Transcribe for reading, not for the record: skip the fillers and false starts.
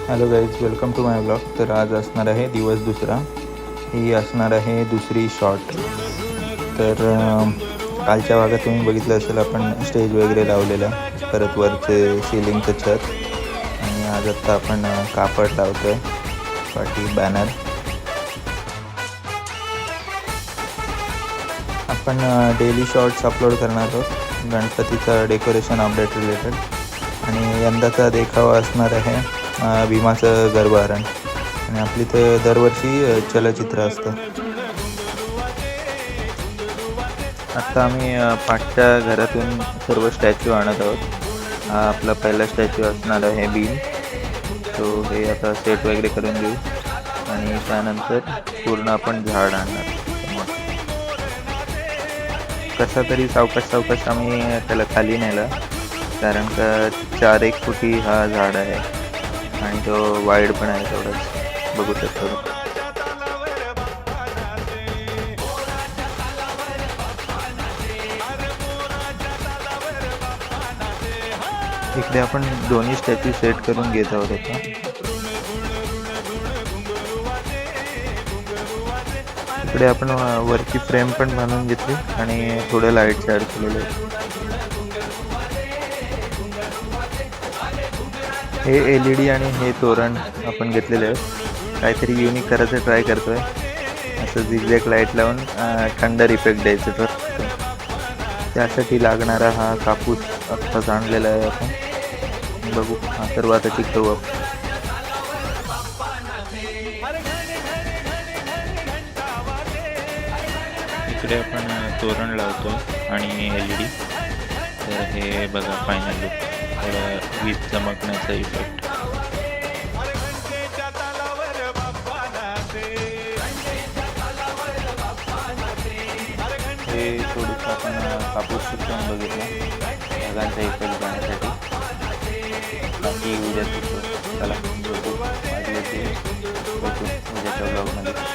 Hello guys, welcome to my blog. तर आज असणार आहे दिवस दुसरा. ही असणार आहे दुसरी शॉट. तर कालच्या भागात तुम्ही बघितलं असेल, आपण स्टेज वगैरे लावलेलं, परत वरचे सिलिंगचं छत. आणि आज आत्ता आपण कापड लावतो आहे, पाठी बॅनर. आपण डेली शॉर्ट्स अपलोड करणार आहोत गणपतीचं डेकोरेशन अपडेट रिलेटेड. आणि यंदाचा देखावा असणार आहे भीमाचं गर्भहरण. आणि आपली तर दरवर्षी चलचित्र असतं. आत्ता आम्ही पाठच्या घरातून सर्व स्टॅच्यू आणत आहोत. हा आपला पहिला स्टॅच्यू असणार आहे भीम. तो हे आता सेट वगैरे करून देऊ आणि त्यानंतर पूर्ण आपण झाड आणणार. कसा तरी सावकाश आम्ही त्याला खाली नेला, कारण का 4-1 फुटी हा झाड आहे आणि तो वाईड पण आहे तेवढंच, बघू शकतो. इकडे आपण दोन्ही स्टॅच्यू सेट करून घेत आहोत आता. इकडे आपण वरची फ्रेम पण बांधून घेतली आणि थोडे लाईट ॲड केलेले. हे LED आणि हे तोरण आपण घेतलेले आहेत. काहीतरी युनिक करायचं ट्राय करतोय. असं झिगझॅग लाईट लावून थंडर इफेक्ट द्यायचं. तर त्यासाठी लागणारा हा कापूस आत्ताच आणलेला आहे आपण. बघू, हा सर्व आता चिकटवू आपण. इकडे आपण तोरण लावतो आणि LED. तर हे बघा फायनल लुक. थोडं वीज चमकण्याचा इफेक्ट. हे थोडंसं आपण कापूस शिकवून बघितला ढगांचा इफेक्ट जाण्यासाठी. बाकी उद्या शिकतो. चला भेटू, उद्याच्या ब्लॉगमध्ये.